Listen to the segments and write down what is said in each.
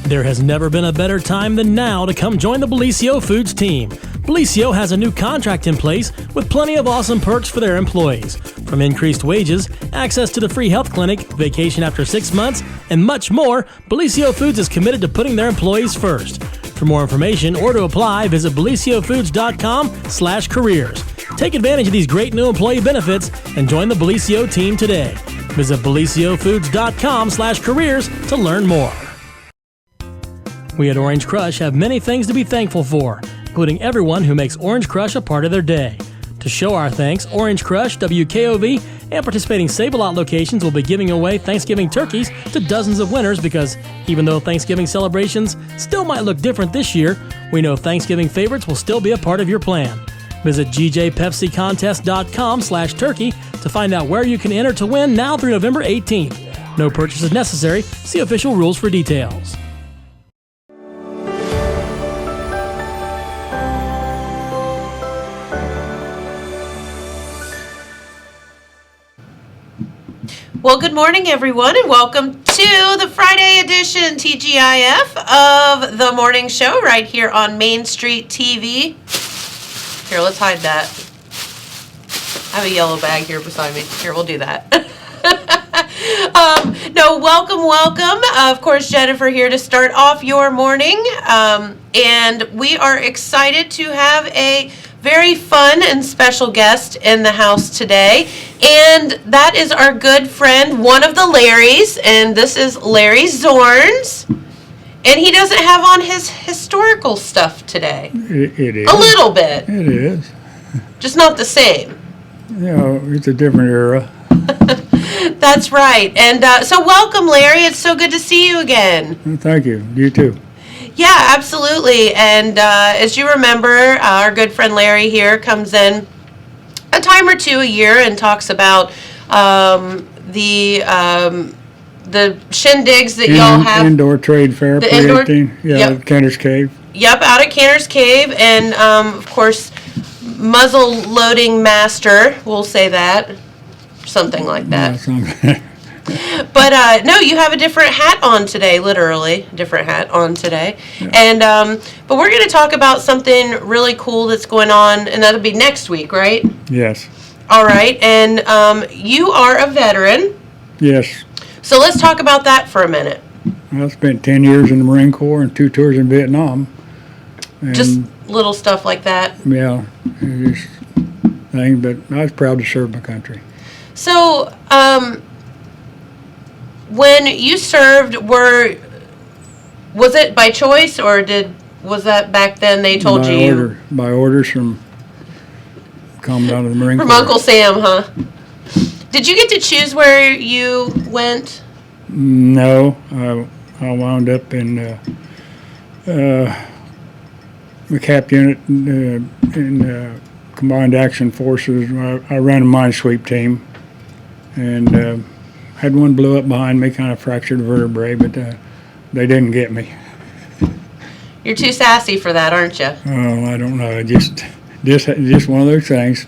There has never been a better time than now to come join the Bellisio Foods team. Bellisio has a new contract in place with plenty of awesome perks for their employees. From increased wages, access to the free health clinic, vacation after 6 months, and much more, Bellisio Foods is committed to putting their employees first. For more information or to apply, visit BellisioFoods.com/careers. Take advantage of these great new employee benefits and join the Bellisio team today. Visit BellisioFoods.com/careers to learn more. We at Orange Crush have many things to be thankful for, including everyone who makes Orange Crush a part of their day. To show our thanks, Orange Crush, WKOV, and participating Save-A-Lot locations will be giving away Thanksgiving turkeys to dozens of winners because even though Thanksgiving celebrations still might look different this year, we know Thanksgiving favorites will still be a part of your plan. Visit GJPepsiContest.com/turkey to find out where you can enter to win now through November 18th. No purchase is necessary. See official rules for details. Well, good morning, everyone, and welcome to the Friday edition, TGIF, of the morning show right here on Main Street TV. Here, let's hide that. I have a yellow bag here beside me. Here, we'll do that. Welcome. Of course, Jennifer here to start off your morning. And we are excited to have a very fun and special guest in the house today, and that is our good friend, one of the Larrys, and this is Larry Zornes, and he doesn't have on his historical stuff today. It is. A little bit. It is. Just not the same. You know, it's a different era. That's right, and so welcome, Larry. It's so good to see you again. Thank you. You too. Yeah, absolutely. And as you remember, our good friend Larry here comes in a time or two a year and talks about the shindigs that y'all have. Indoor trade fair, the indoor, yep. Cantor's Cave. Yep, out at Cantor's Cave. And, of course, muzzle loading master, we'll say that. Something like that. But no, you have a different hat on today, literally. Different hat on today. Yeah. And but we're going to talk about something really cool that's going on, and that'll be next week, right? Yes. All right. And you are a veteran. Yes. So let's talk about that for a minute. I spent 10 years in the Marine Corps and 2 tours in Vietnam. And just little stuff like that? Yeah. Just thing, but I was proud to serve my country. So, when you served, was it by choice, or was that back then they told you? By orders from Commandant of the Marine Corps. From Uncle Sam, huh? Did you get to choose where you went? No, I wound up in the CAP unit in Combined Action Forces. I ran a mine sweep team, and had one blew up behind me, kind of fractured a vertebrae, but they didn't get me. You're too sassy for that, aren't you? Oh, I don't know. Just one of those things.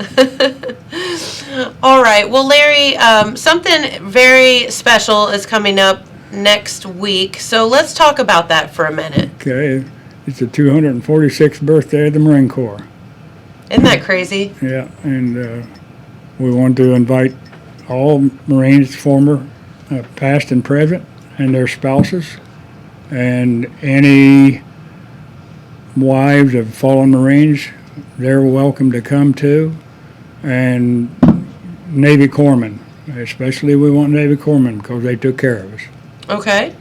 All right. Well, Larry, something very special is coming up next week, so let's talk about that for a minute. Okay. It's the 246th birthday of the Marine Corps. Isn't that crazy? Yeah, and we want to invite all Marines, former, past and present, and their spouses, and any wives of fallen Marines, they're welcome to come too, and Navy corpsmen, especially we want Navy corpsmen because they took care of us. Okay.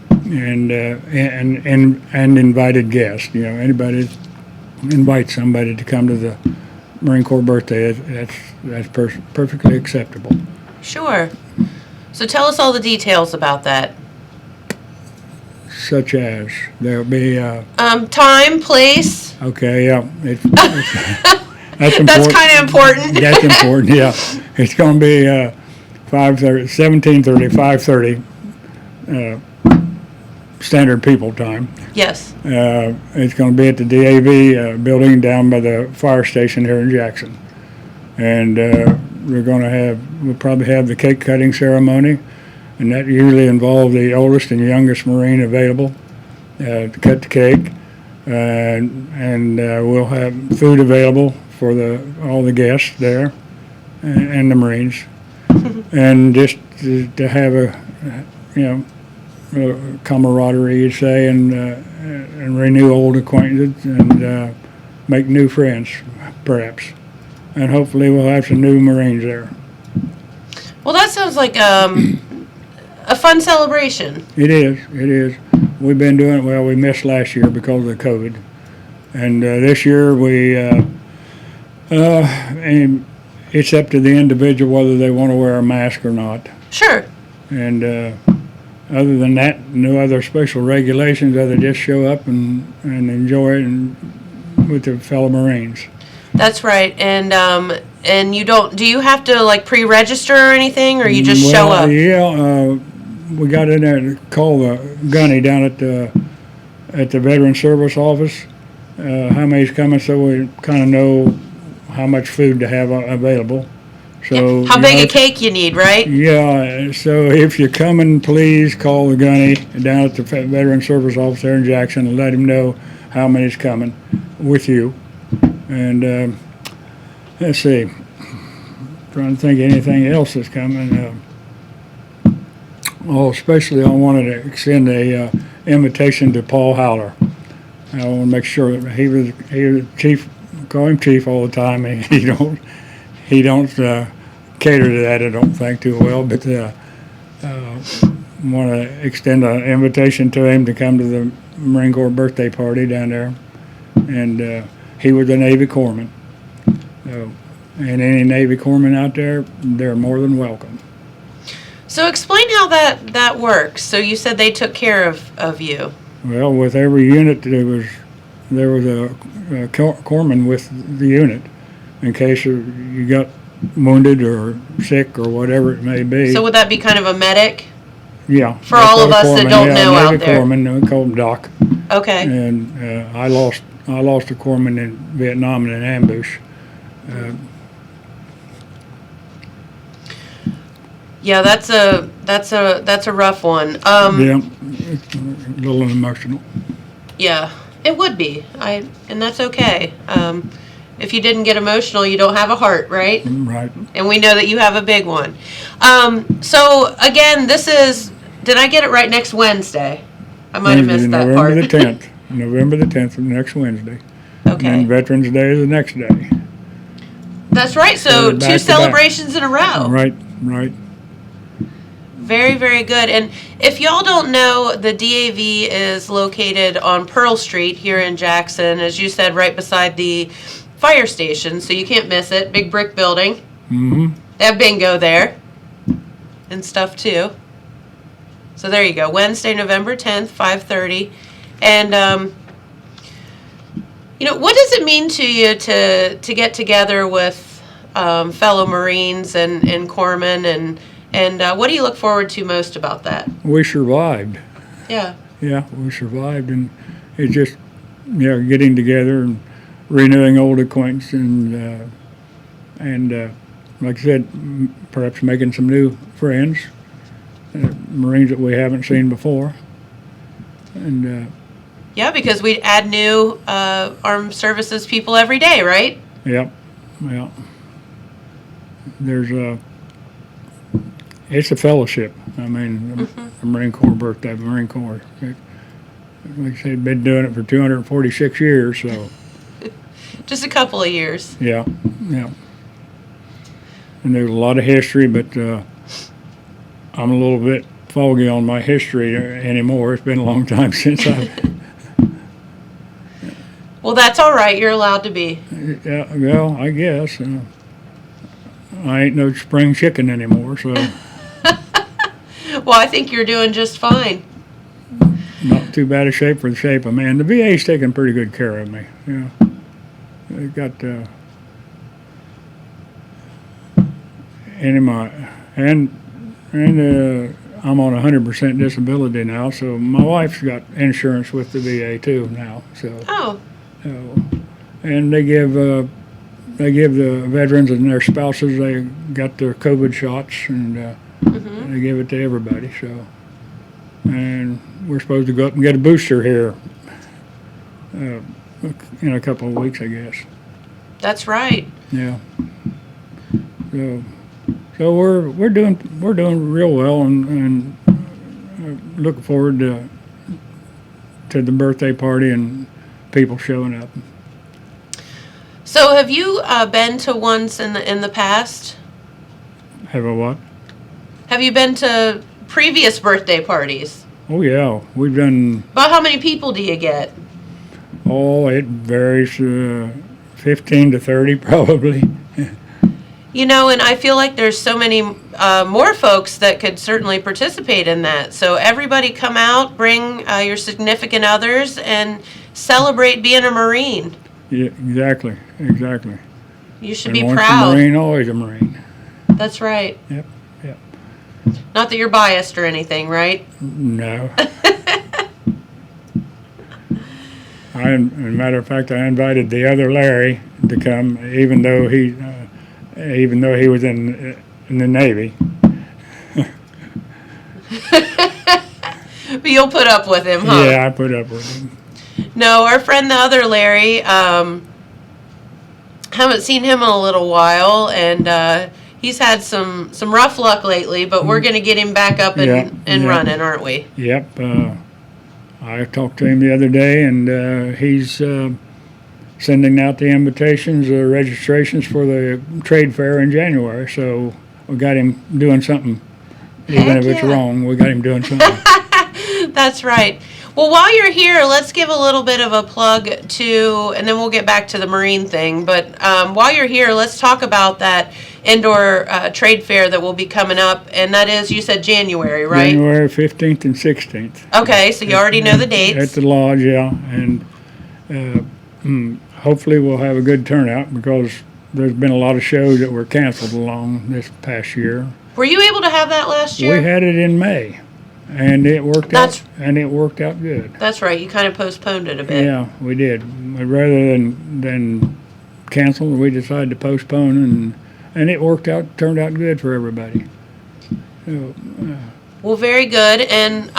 And invited guests. You know, anybody invite somebody to come to the Marine Corps birthday, that's perfectly acceptable. Sure. So tell us all the details about that. Such as there'll be time, place. Okay, yeah, that's important. That's kind of important. That's important. Yeah, it's going to be 17:30, 5:30 standard people time. Yes. It's going to be at the DAV building down by the fire station here in Jackson, and we'll probably have the cake cutting ceremony, and that usually involves the oldest and youngest Marine available, to cut the cake, and we'll have food available for all the guests there and the Marines, and just to have a camaraderie, you'd say, and renew old acquaintances and make new friends, perhaps, and hopefully we'll have some new Marines there. Well, that sounds like a fun celebration. It is. We've been doing it well. We missed last year because of COVID, and this year and it's up to the individual whether they want to wear a mask or not. Sure. And other than that, no other special regulations. Other just show up and enjoy it with the fellow Marines. That's right. And you don't? Do you have to like pre-register or anything, or you just show up? Yeah. We got in there to call the gunny down at the Veteran Service Office. How many's coming, so we kind of know how much food to have available. So how big a cake you need, right? Yeah. So if you're coming, please call the gunny down at the Veteran Service Office there in Jackson and let him know how many's coming with you. And let's see. Trying to think of anything else that's coming. Especially I wanted to extend a invitation to Paul Howler. I want to make sure that he was chief. Call him chief all the time. He don't cater to that. I don't think too well, but want to extend an invitation to him to come to the Marine Corps birthday party down there, and he was a Navy corpsman. And any Navy corpsman out there, they're more than welcome. So explain how that works. So you said they took care of you. Well, with every unit, there was a corpsman with the unit in case you got wounded or sick or whatever it may be. So would that be kind of a medic? Yeah. For all of us that don't know out there. Corpsman, we call him Doc. Okay. And I lost a corpsman in Vietnam in an ambush. Yeah, that's a rough one. Yeah, it's a little emotional. Yeah, it would be. And that's okay. If you didn't get emotional, you don't have a heart, right? Right. And we know that you have a big one. So again, did I get it right? Next Wednesday. I might have missed that part. November the 10th, next Wednesday. Okay. And Veterans Day is the next day. That's right. So two celebrations in a row. Right. Very, very good. And if y'all don't know, the DAV is located on Pearl Street here in Jackson, as you said, right beside the fire station, so you can't miss it. Big brick building. Mm-hmm. They have bingo there and stuff too. So there you go. Wednesday, November 10th, 5:30. And what does it mean to you to get together with fellow Marines and corpsmen, and what do you look forward to most about that? We survived. Yeah. Yeah, we survived, and it's just getting together and renewing old acquaintance, and like I said, perhaps making some new friends, Marines that we haven't seen before, and yeah, because we add new armed services people every day, right? Yep. There's it's a fellowship. I mean, the Marine Corps birthday, the Marine Corps. Like I said, been doing it for 246 years, so. Just a couple of years. Yeah. And there's a lot of history, but I'm a little bit foggy on my history anymore. It's been a long time since I've. Well, that's all right. You're allowed to be. Yeah, well, I guess. I ain't no spring chicken anymore, so. Well, I think you're doing just fine. Not too bad a shape for the shape of man. The VA's taking pretty good care of me. Yeah. They got I'm on 100% disability now, so my wife's got insurance with the VA too now. So. Oh. And they give the veterans and their spouses, they got their COVID shots, and they give it to everybody. So, and we're supposed to go up and get a booster here in a couple of weeks, I guess. That's right. Yeah. So we're doing real well, and looking forward to the birthday party and people showing up. So have you been to ones in the past? Have a what? Have you been to previous birthday parties? Oh yeah, we've done. About how many people do you get? Oh, it varies, 15 to 30 probably. You know, and I feel like there's so many more folks that could certainly participate in that. So everybody come out, bring your significant others, and celebrate being a Marine. Yeah, exactly. You should And be once proud. a Marine, always a Marine. That's right. Yep. Not that you're biased or anything, right? No. As a matter of fact, I invited the other Larry to come, even though he was in the Navy. But you'll put up with him, huh? Yeah, I put up with him. No, our friend, the other Larry, haven't seen him in a little while, and he's had some rough luck lately, but we're going to get him back up and running, aren't we? Yep. I talked to him the other day, and he's sending out the invitations, registrations for the trade fair in January. So we got him doing something, even if it's wrong. We got him doing something. That's right. Well, while you're here, let's give a little bit of a plug to, and then we'll get back to the Marine thing. But while you're here, let's talk about that indoor trade fair that will be coming up, and that is, you said January, right? January 15th and 16th. Okay, so you already know the dates. At the lodge, yeah, and hopefully we'll have a good turnout because there's been a lot of shows that were canceled along this past year. Were you able to have that last year? We had it in May, and it worked out. And it worked out good. That's right. You kind of postponed it a bit. Yeah, we did. Rather than cancel, we decided to postpone, and it turned out good for everybody. So, well, very good. And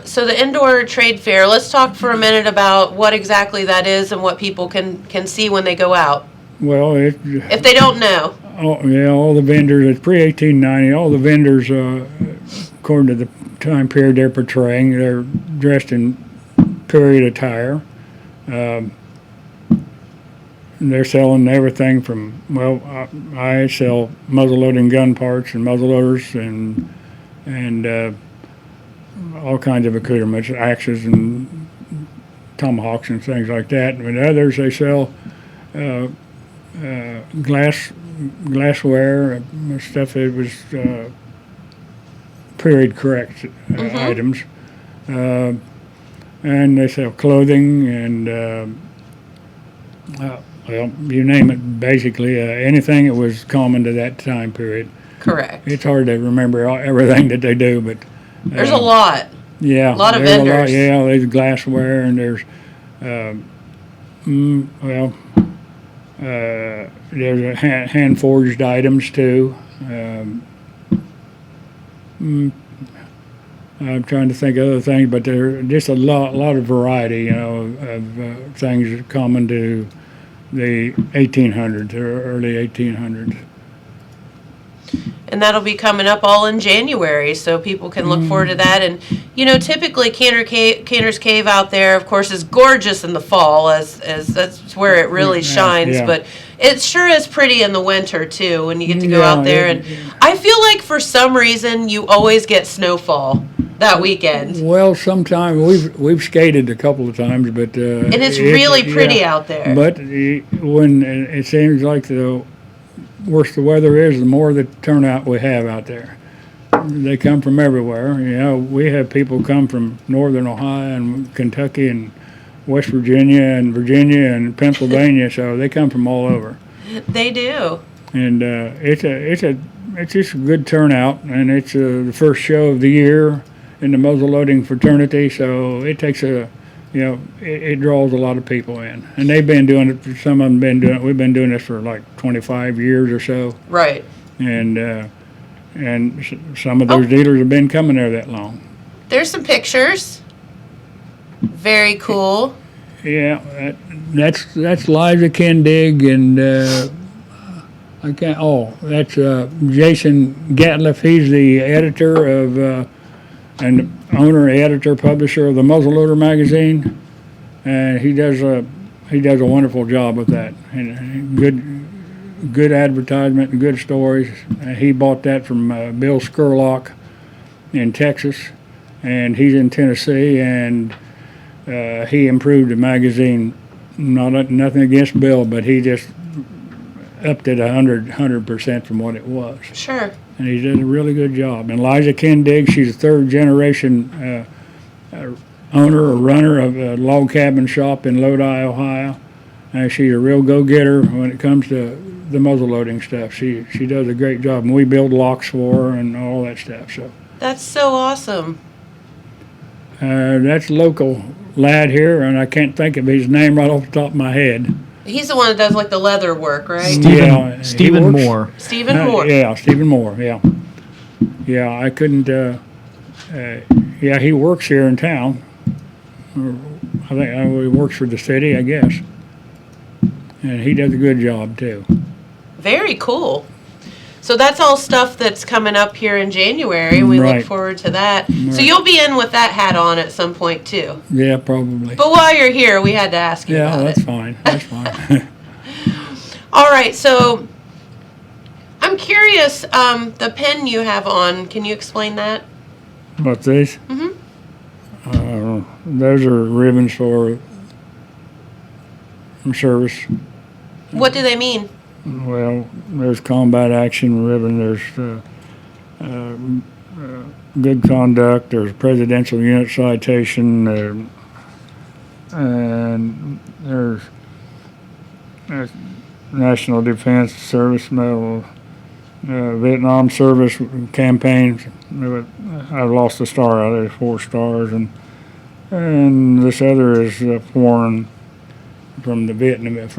so the indoor trade fair, let's talk for a minute about what exactly that is and what people can see when they go out. Well, if they don't know. Oh, yeah, all the vendors, it's pre-1890, all the vendors, according to the time period they're portraying, they're dressed in period attire. They're selling everything from, I sell muzzle-loading gun parts and muzzle-loaders and all kinds of accoutrements, axes and tomahawks and things like that. And others, they sell glassware, stuff that was period correct items. And they sell clothing and, you name it, basically, anything that was common to that time period. Correct. It's hard to remember everything that they do, but... there's a lot. Yeah. A lot of vendors. There's glassware, and there's, there's hand-forged items, too. I'm trying to think of other things, but there's just a lot of variety, of things common to the 1800s or early 1800s. And that'll be coming up all in January, so people can look forward to that. And, typically Cantor's Cave out there, of course, is gorgeous in the fall, as that's where it really shines. Yeah. But it sure is pretty in the winter, too, when you get to go out there. And I feel like for some reason you always get snowfall that weekend. Well, sometimes we've skated a couple of times, but and it's really pretty out there. But when it seems like the worse the weather is, the more the turnout we have out there. They come from everywhere. We have people come from northern Ohio and Kentucky and West Virginia and Pennsylvania, so they come from all over. They do. And it's just a good turnout, and it's the first show of the year in the muzzle-loading fraternity, so it takes it draws a lot of people in. And they've been doing it, some of them we've been doing this for like 25 years or so. Right. And some of those dealers have been coming there that long. There's some pictures. Very cool. Yeah, that's Liza Kendig, and I can't. Oh, that's Jason Gatliff. He's the editor of and owner, editor, publisher of the Muzzleloader magazine, and he does a wonderful job with that, and good advertisement and good stories. He bought that from Bill Skurlock in Texas, and he's in Tennessee, and he improved the magazine. Nothing against Bill, but he just upped it 100% from what it was. Sure. And he did a really good job. And Liza Kendig, she's a third generation owner or runner of a log cabin shop in Lodi, Ohio. And she's a real go-getter when it comes to the muzzleloading stuff. She does a great job, and we build locks for her and all that stuff. So That's so awesome. that's a local lad here, and I can't think of his name right off the top of my head. He's the one that does like the leather work, right? Yeah, Stephen he works- Moore. Stephen Moore. Yeah, Stephen Moore. Yeah, yeah. I couldn't. Yeah, he works here in town. I think he works for the city, I guess. And he does a good job too. Very cool. So that's all stuff that's coming up here in January, and we look Right. forward to that. So Right. you'll be in with that hat on at some point too. Yeah, probably. But while you're here, we had to ask you Yeah, about that's it. fine. That's fine. All right, so I'm curious, the pen you have on, can you explain that? What's these? Those are ribbons for service. What do they mean? Well, there's combat action ribbon. There's good conduct. There's presidential unit citation, and there's National Defense Service Medal, Vietnam Service campaigns. I've lost a star out of there's 4 stars, and this other is foreign from the Vietnamese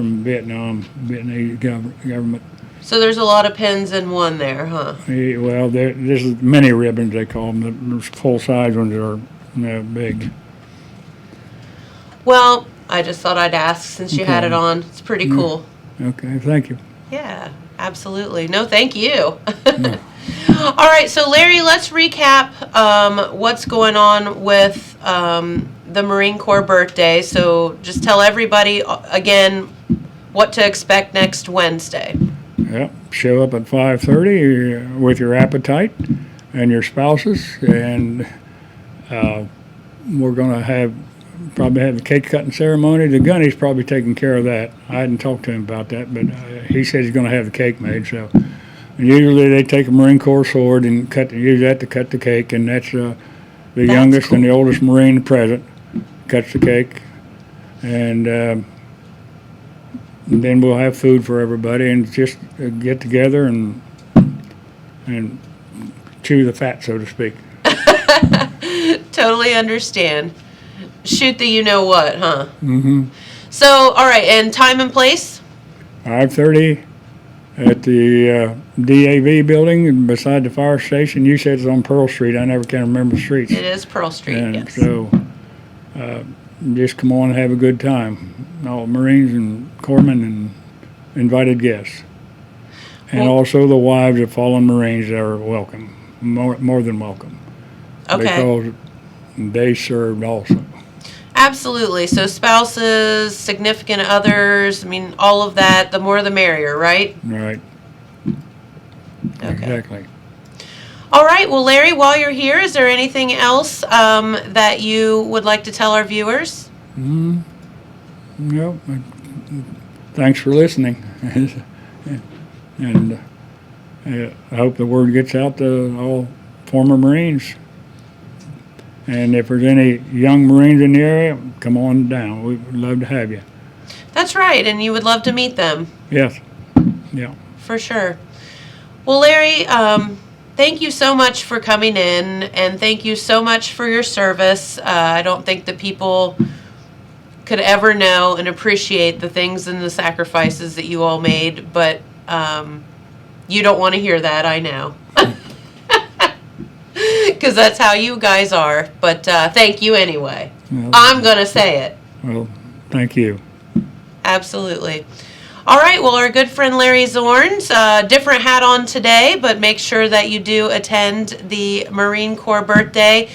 government. So there's a lot of pens in one there, huh? Well, this is mini ribbons they call them. The full size ones are big. Well, I just thought I'd ask since you had Okay. it on. It's pretty cool. Okay, thank you. Yeah, absolutely. No, thank you. All right, so Larry, let's recap what's going on with the Marine Corps birthday. So just tell everybody again what to expect next Wednesday. Yep, show up at 5:30 with your appetite and your spouses, and we're going to probably have the cake cutting ceremony. The gunny's probably taking care of that. I hadn't talked to him about that, but he said he's going to have the cake made. So and usually they take a Marine Corps sword and use that to cut the cake, and that's the youngest cool. and the oldest Marine present cuts the cake, and then we'll have food for everybody and just get together and chew the fat, so to speak. Totally understand. Shoot the you know what, huh? Mm-hmm. So, all right, and time and place? 5:30 at the DAV building and beside the fire station. You said it's on Pearl Street. I never can remember the streets. It is Pearl Street, And yes. so just come on and have a good time. All Marines and corpsmen and invited guests. And Well- also the wives of fallen Marines are welcome, more than welcome. Okay. Because they served also. Absolutely. So spouses, significant others, I mean, all of that, the more the merrier, right? Right. Okay. Exactly. All right. Well, Larry, while you're here, is there anything else that you would like to tell our viewers? Yep. Thanks for listening. And I hope the word gets out to all former Marines. And if there's any young Marines in the area, come on down. We'd love to have you. That's right. And you would love to meet them, Yes. Yeah. for sure. Well, Larry, thank you so much for coming in, and thank you so much for your service. I don't think that people could ever know and appreciate the things and the sacrifices that you all made, but you don't want to hear that, I know. Because that's how you guys are. But thank you anyway. Well, I'm going to say it. well, thank you. Absolutely. All right, well, our good friend Larry Zornes, different hat on today, but make sure that you do attend the Marine Corps birthday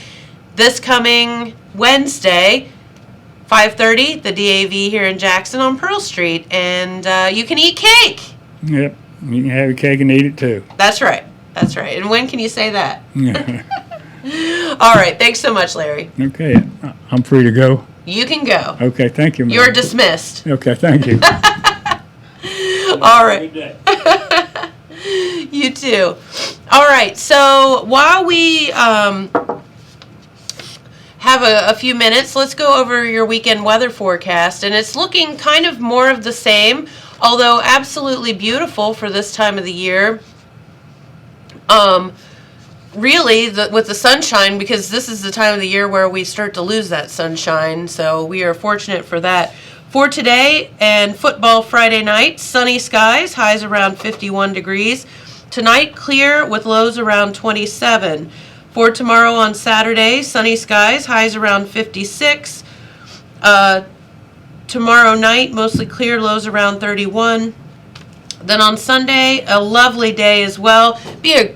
this coming Wednesday, 5:30, the DAV here in Jackson on Pearl Street, and you can eat cake. Yep, you can have your cake and eat it too. That's right. That's right. And when can you say that? All right, thanks so much, Larry. Okay, I'm free to go. You can go. Okay, thank you, ma'am. You're dismissed. Okay, thank you. All right. You too. All right. So while we have a few minutes, let's go over your weekend weather forecast. And it's looking kind of more of the same, although absolutely beautiful for this time of the year. Really, with the sunshine, because this is the time of the year where we start to lose that sunshine. So we are fortunate for that. For today and football Friday night, sunny skies, highs around 51 degrees. Tonight, clear with lows around 27. For tomorrow on Saturday, sunny skies, highs around 56. Tomorrow night, mostly clear, lows around 31. Then on Sunday, a lovely day as well. Be a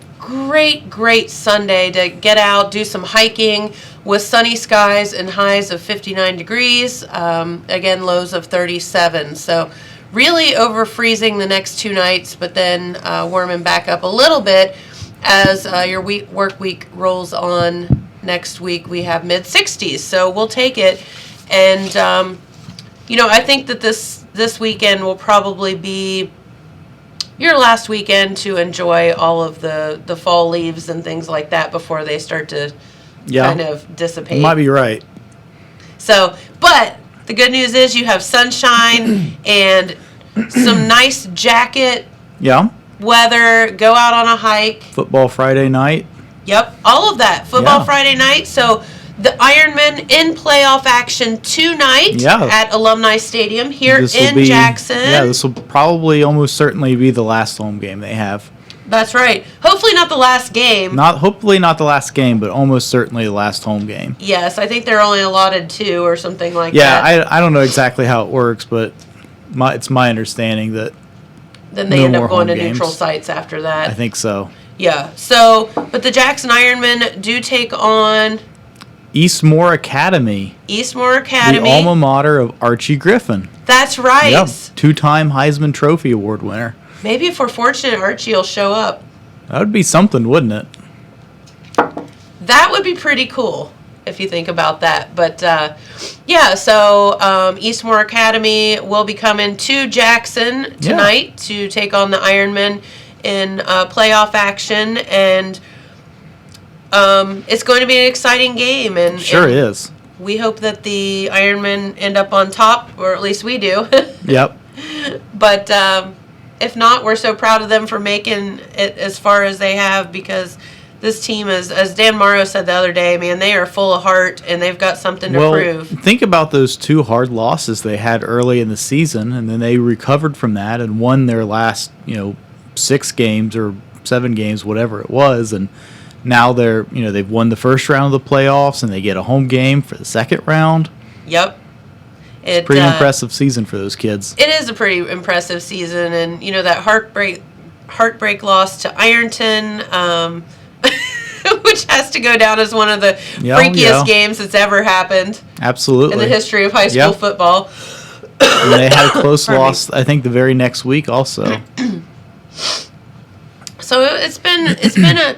great Sunday to get out, do some hiking with sunny skies and highs of 59 degrees. Again, lows of 37. So really over freezing the next 2 nights, but then warming back up a little bit as your work week rolls on. Next week we have mid-60s, so we'll take it. And I think that this weekend will probably be your last weekend to enjoy all of the fall leaves and things like that before they start to kind of dissipate. You might be right. So, but the good news is you have sunshine and some nice jacket weather. Go out on a hike. Football Friday night. Yep, all of that. Football Friday night. So the Ironmen in playoff action tonight at Alumni Stadium here in Jackson. Yeah, this will probably almost certainly be the last home game they have. That's right. Hopefully not the last game. Hopefully not the last game, but almost certainly the last home game. Yes, I think they're only allotted 2 or something like that. Yeah, I don't know exactly how it works, but it's my understanding that then they end up going to neutral sites after that. I think so. Yeah. So, but the Jackson Ironmen do take on Eastmoor Academy. The alma mater of Archie Griffin. That's right. Yep. 2-time Heisman Trophy Award winner. Maybe if we're fortunate, Archie will show up. That would be something, wouldn't it? That would be pretty cool if you think about that. But so Eastmoor Academy will be coming to Jackson tonight to take on the Ironmen in playoff action, and it's going to be an exciting game. And sure is. We hope that the Ironmen end up on top, or at least we do. Yep. But if not, we're so proud of them for making it as far as they have, because this team is, as Dan Morrow said the other day, man, they are full of heart and they've got something to prove. Think about those 2 hard losses they had early in the season, and then they recovered from that and won their last, 6 games or 7 games, whatever it was, and now they've won the first round of the playoffs and they get a home game for the second round. Yep. It's a pretty impressive season for those kids. It is a pretty impressive season, and that heartbreak loss to Ironton, which has to go down as one of the freakiest games that's ever happened. Absolutely. In the history of high school football. And they had a close loss, I think, the very next week also. So it's been a,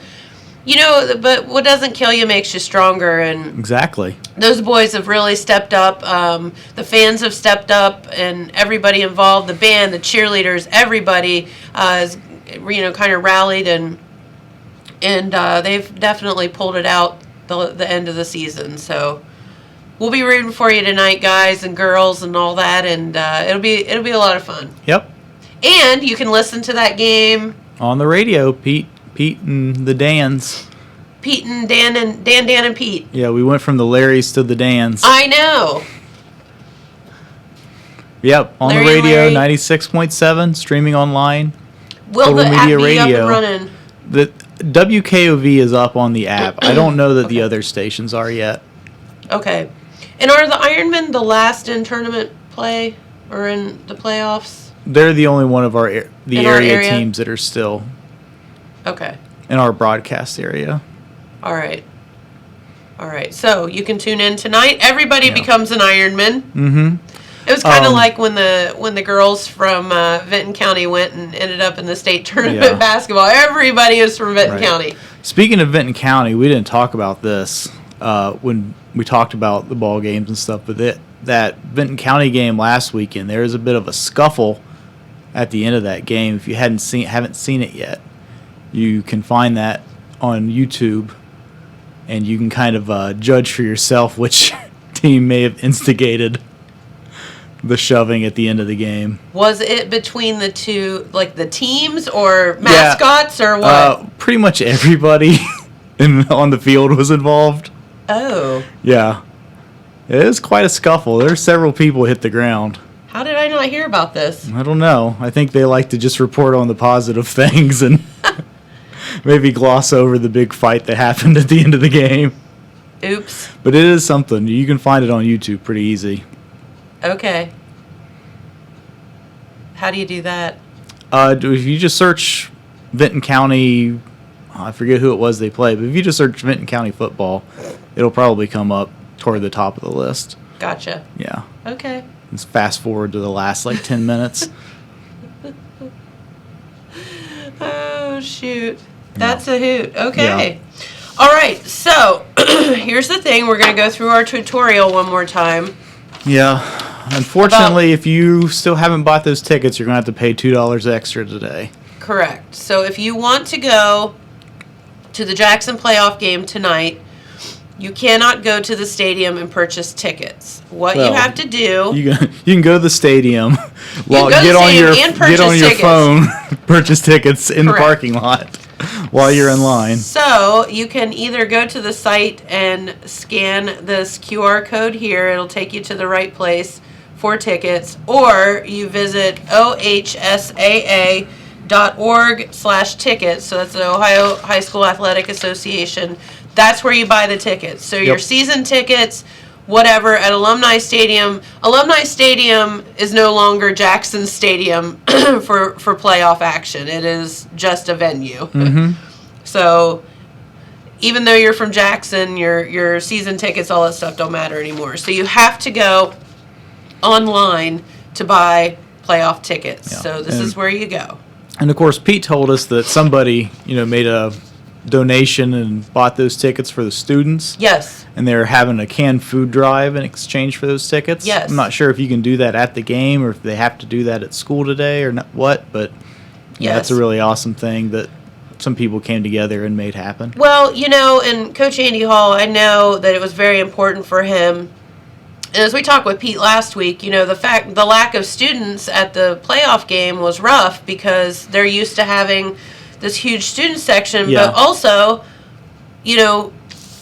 but what doesn't kill you makes you stronger, and exactly. Those boys have really stepped up. The fans have stepped up, and everybody involved, the band, the cheerleaders, everybody has, kind of rallied, and they've definitely pulled it out the end of the season. So we'll be rooting for you tonight, guys and girls, and all that, and it'll be a lot of fun. Yep. And you can listen to that game on the radio, Pete and the Dans. Pete and Dan and Pete. Yeah, we went from the Larrys to the Dans. I know. Yep, on the radio, 96.7, streaming online. Will the app be up and running? The WKOV is up on the app. I don't know that the other stations are yet. Okay. And are the Ironmen the last in tournament play or in the playoffs? They're the only one of our our area area? teams that are still Okay. in our broadcast area. All right. All right. So you can tune in tonight. Everybody Yeah. becomes an Ironman. Mm-hmm. It was kind of like when the girls from Vinton County went and ended up in the state tournament Yeah. basketball. Everybody is from Vinton Right. County. Speaking of Vinton County, we didn't talk about this when we talked about the ball games and stuff, but that Vinton County game last weekend, there was a bit of a scuffle at the end of that game. If you haven't seen it yet, you can find that on YouTube, and you can kind of judge for yourself which team may have instigated the shoving at the end of the game. Was it between the two, like the teams or mascots or what? Pretty much everybody on the field was involved. Oh. Yeah. It was quite a scuffle. There were several people hit the ground. How did I not hear about this? I don't know. I think they like to just report on the positive things and maybe gloss over the big fight that happened at the end of the game. Oops. But it is something. You can find it on YouTube pretty easy. Okay. How do you do that? If you just search Vinton County, I forget who it was they played, but if you just search Vinton County football, it'll probably come up toward the top of the list. Gotcha. Yeah. Okay. Let's fast forward to the last 10 minutes. Oh, shoot. That's a hoot. Okay. All right. So here's the thing. We're going to go through our tutorial one more time. Yeah. Unfortunately, if you still haven't bought those tickets, you're going to have to pay $2 extra today. Correct. So if you want to go to the Jackson playoff game tonight, you cannot go to the stadium and purchase tickets. What you Well, have to do... You can go to the stadium, go to the stadium and purchase get on your tickets. phone, purchase tickets in Correct. the parking lot while you're in line. So you can either go to the site and scan this QR code here. It'll take you to the right place for tickets. Or you visit ohsaa.org/tickets. So that's the Ohio High School Athletic Association. That's where you buy the tickets. So your season tickets, whatever, at Alumni Stadium. Alumni Stadium is no longer Jackson Stadium for playoff action. It is just a venue. Mm-hmm. So even though you're from Jackson, your season tickets, all that stuff don't matter anymore. So you have to go online to buy playoff tickets. Yeah. So this is where you go. And of course, Pete told us that somebody, made a donation and bought those tickets for the students. Yes. And they're having a canned food drive in exchange for those tickets. Yes. I'm not sure if you can do that at the game or if they have to do that at school today or not, but Yes. that's a really awesome thing that some people came together and made happen. Well, and Coach Andy Hall, I know that it was very important for him. And as we talked with Pete last week, the lack of students at the playoff game was rough because they're used to having this huge student section, Yeah. but also, $10,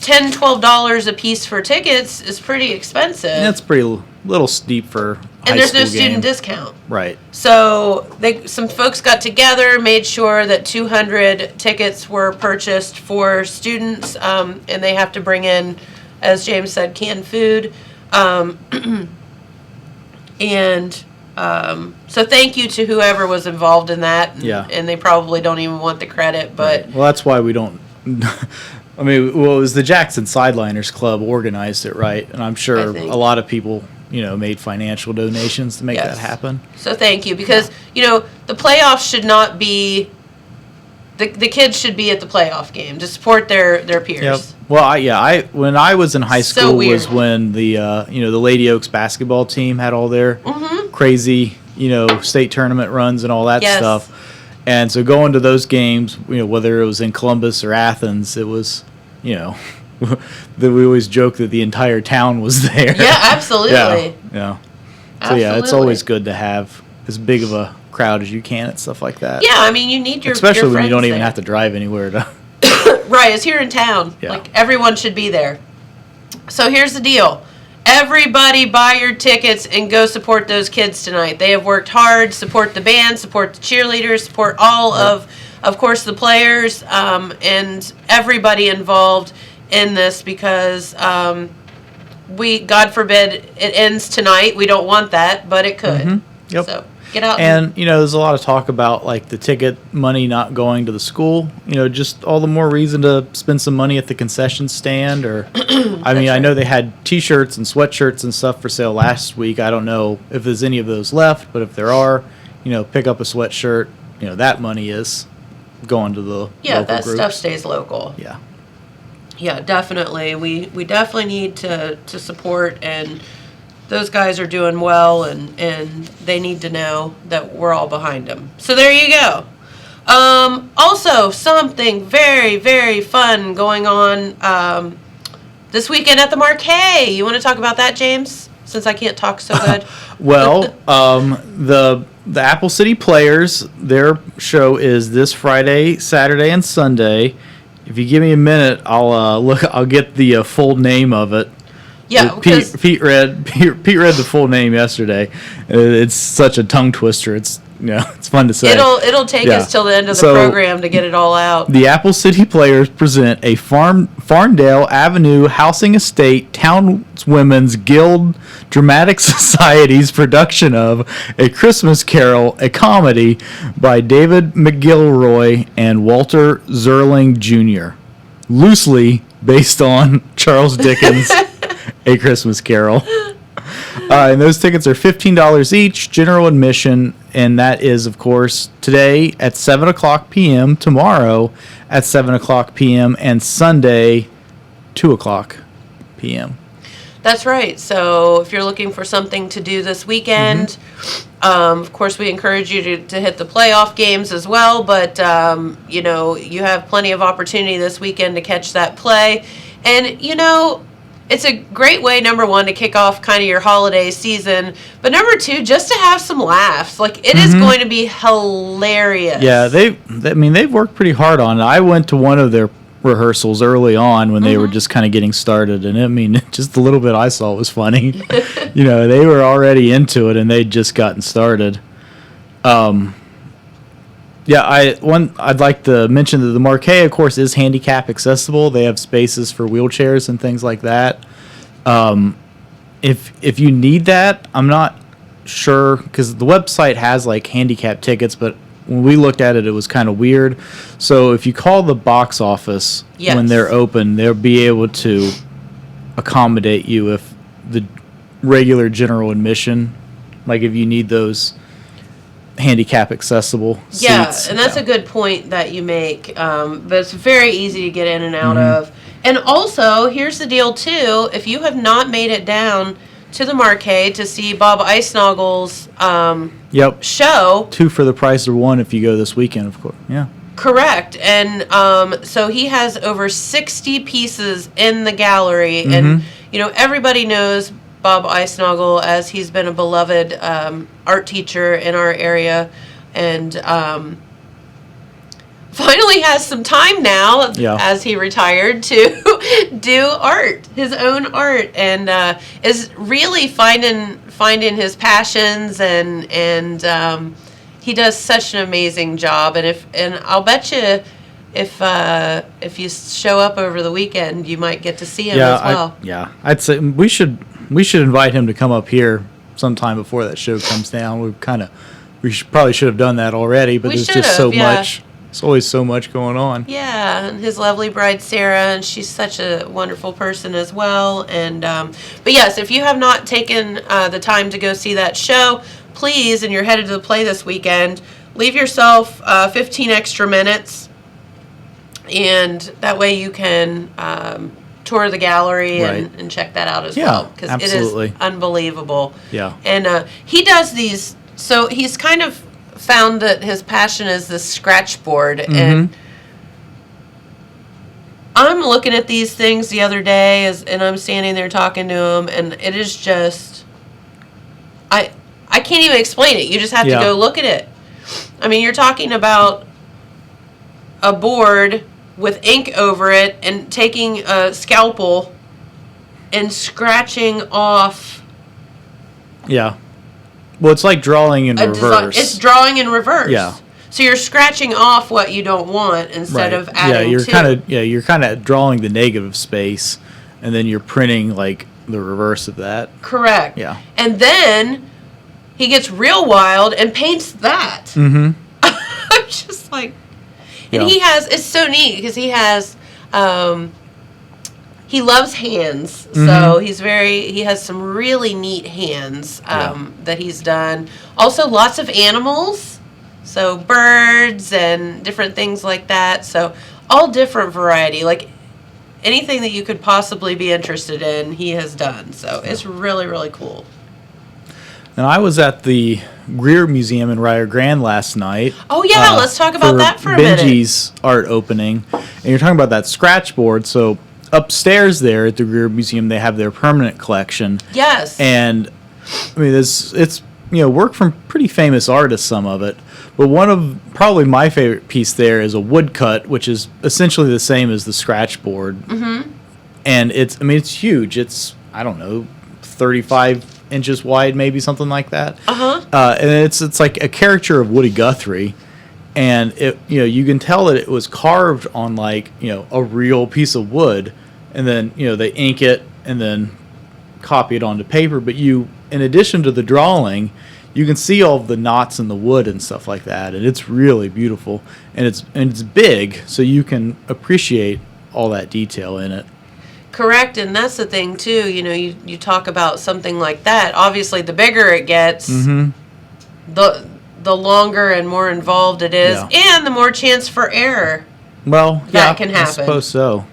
$12 a piece for tickets is pretty expensive. That's pretty little steep for and there's no high school student game. discount. Right. So some folks got together, made sure that 200 tickets were purchased for students, and they have to bring in, as James said, canned food. So thank you to whoever was involved in that. Yeah. And they probably don't even want the credit, but Well, that's why we don't. I mean, it was the Jackson Sideliners Club organized it, right? And I'm sure I think. a lot of people, made financial donations to make Yes. that happen. so thank you because, the playoffs should not be, the kids should be at the playoff game to support their peers. Yep. Well, when I was in high So school weird. was when the the Lady Oaks basketball team had all their crazy state tournament runs and all that Yes. stuff. And so going to those games, whether it was in Columbus or Athens, it was, that we always joke that the entire town was there. Yeah, absolutely. Yeah. So yeah, it's Absolutely. always good to have as big of a crowd as you can at stuff like that. Yeah, I mean, you need your Especially your when you don't friends even there. have to drive anywhere to. Right, it's here in town. Yeah. Like, everyone should be there. So here's the deal. Everybody buy your tickets and go support those kids tonight. They have worked hard. Support the band, support the cheerleaders, support all of course, the players, and everybody involved in this because God forbid, it ends tonight. We don't want that, but it could. Yep. So get out. And, there's a lot of talk about, like, the ticket money not going to the school. Just all the more reason to spend some money at the concession stand. Or, I know they had T-shirts and sweatshirts and stuff for sale last week. I don't know if there's any of those left, but if there are, pick up a sweatshirt. That money is going to the local that groups. stuff stays local. Yeah. Yeah, definitely. We definitely need to support, and those guys are doing well, and they need to know that we're all behind them. So there you go. Also, something very, very fun going on this weekend at the Marquee. You want to talk about that, James? Since I can't talk so good. Well, the Apple City Players, their show is this Friday, Saturday, and Sunday. If you give me a minute, I'll get the full name of it. Yeah, Pete read the full name yesterday. It's such a tongue twister. It's it's fun to say. It'll take us till the end of the program to get it all out. The Apple City Players present a Farndale Avenue Housing Estate Townswomen's Guild Dramatic Society's production of A Christmas Carol, a comedy by David McGilroy and Walter Zerling Jr., loosely based on Charles Dickens' A Christmas Carol. And those tickets are $15 each, general admission, and that is, of course, today at 7 o'clock p.m., tomorrow at 7 o'clock p.m., and Sunday, 2 o'clock p.m. That's right. So if you're looking for something to do this weekend, of course, we encourage you to hit the playoff games as well, but, you have plenty of opportunity this weekend to catch that play. And, it's a great way, number one, to kick off kind of your holiday season, but number two, just to have some laughs. Like, it is going to be hilarious. Yeah, they've worked pretty hard on it. I went to one of their rehearsals early on when they were just kind of getting started, and just the little bit I saw was funny. They were already into it, and they'd just gotten started. I'd like to mention that the Marquee, of course, is handicap accessible. They have spaces for wheelchairs and things like that. If you need that, I'm not sure, because the website has like handicap tickets, but when we looked at it, it was kind of weird. So if you call the box office when they're open, they'll be able to accommodate you if the regular general admission, like if you need those handicap accessible seats. And that's a good point that you make, but it's very easy to get in and out of. And also, here's the deal too, if you have not made it down to the Marquee to see Bob Eisnagel's show, 2 for the price of 1 if you go this weekend, of course. Correct. And so he has over 60 pieces in the gallery, and everybody knows Bob Eisnagel, as he's been a beloved art teacher in our area, and finally has some time now, as he retired, to do art, his own art, and is really finding his passions, and he does such an amazing job. And I'll bet you, if you show up over the weekend, you might get to see him as well. I'd say we should invite him to come up here sometime before that show comes down. We probably should have done that already, but there's just so much. There's always so much going on. Yeah, and his lovely bride Sarah, and she's such a wonderful person as well. And but yes, if you have not taken the time to go see that show, please, and you're headed to the play this weekend, leave yourself 15 extra minutes, and that way you can tour the gallery and check that out as well, because it is unbelievable. Yeah. And he does these, so he's kind of found that his passion is this scratch board, and I'm looking at these things the other day and I'm standing there talking to him, and it is just, I can't even explain it. You just have to go look at it. I mean, you're talking about a board with ink over it and taking a scalpel and scratching off. Yeah. Well, it's like drawing in reverse. It's drawing in reverse. Yeah. So you're scratching off what you don't want instead of adding you're kind of drawing the negative space, and then you're printing like the reverse of that. Correct. Yeah. And then he gets real wild and paints that. Mm-hmm. I'm just like, and Yeah. it's so neat because he has, he loves hands. Mm-hmm. So he has some really neat hands that he's done. Also lots of animals. So birds and different things like that. So all different variety. Like anything that you could possibly be interested in, he has done. So it's really, really cool. And I was at the Greer Museum in Rio Grande last night. Oh, yeah. Let's talk about that for a minute. Benji's art opening. And you're talking about that scratch board. So upstairs there at the Greer Museum, they have their permanent collection. Yes. And, I mean, it's work from pretty famous artists, some of it. But one of probably my favorite piece there is a woodcut, which is essentially the same as the scratch board. Mm-hmm. And it's huge. It's, I don't know, 35 inches wide, maybe something like that. Uh-huh. And it's like a caricature of Woody Guthrie. And it, you can tell that it was carved on like, a real piece of wood. And then, they ink it and then copy it onto paper. But in addition to the drawing, you can see all of the knots in the wood and stuff like that, and it's really beautiful, and it's big, so you can appreciate all that detail in it. Correct, and that's the thing too. You talk about something like that. Obviously, the bigger it gets, Mm-hmm. the longer and more involved it is, Yeah. and the more chance for error. Well, That can happen. I suppose so.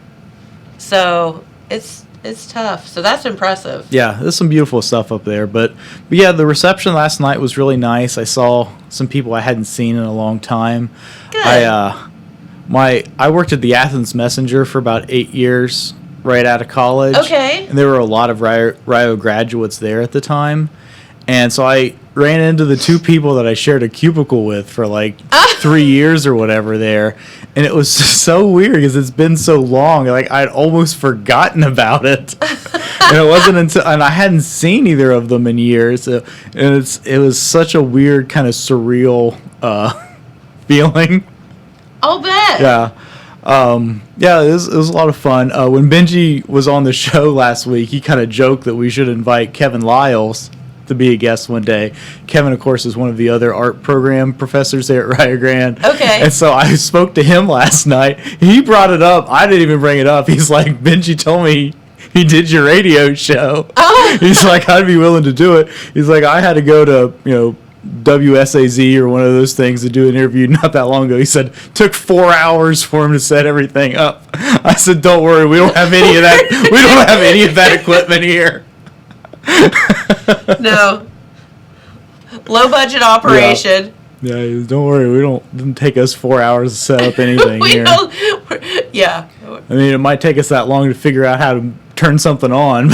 So it's tough. So that's impressive. Yeah, there's some beautiful stuff up there, but yeah, the reception last night was really nice. I saw some people I hadn't seen in a long time. Good. I worked at the Athens Messenger for about 8 years, right out of college. Okay. And there were a lot of Rio graduates there at the time, and so I ran into the two people that I shared a cubicle with for like 3 years or whatever there. And it was so weird because it's been so long. Like I'd almost forgotten about it. And it wasn't until, and I hadn't seen either of them in years. And it was such a weird kind of surreal feeling. I'll bet. Yeah. It was a lot of fun. When Benji was on the show last week, he kind of joked that we should invite Kevin Lyles to be a guest one day. Kevin, of course, is one of the other art program professors there at Rio Grande. Okay. And so I spoke to him last night. He brought it up. I didn't even bring it up. He's like, Benji told me he did your radio show. Oh. He's like, I'd be willing to do it. He's like, I had to go to, WSAZ or one of those things to do an interview not that long ago. He said, took 4 hours for him to set everything up. I said, don't worry, we don't have any of that. We don't have any of that equipment here. No. Low budget operation. Yeah, don't worry. It didn't take us 4 hours to set up anything We here. don't. Yeah. I mean, it might take us that long to figure out how to turn something on.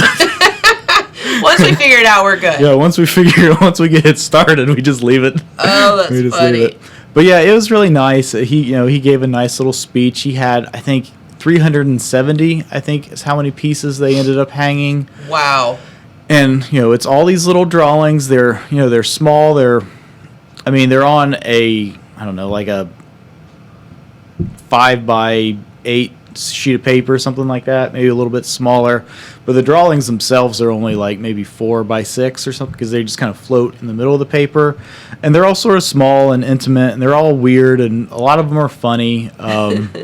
Once we figure it out, we're good. Yeah, once we get it started, we just leave it. Oh, that's We just funny. leave it. But yeah, it was really nice. He gave a nice little speech. He had, I think, 370. I think is how many pieces they ended up hanging. Wow. And it's all these little drawings. They're small. They're on a, I don't know, like a 5x8 sheet of paper, something like that, maybe a little bit smaller. But the drawings themselves are only like maybe 4x6 or something, because they just kind of float in the middle of the paper. And they're all sort of small and intimate, and they're all weird, and a lot of them are funny. But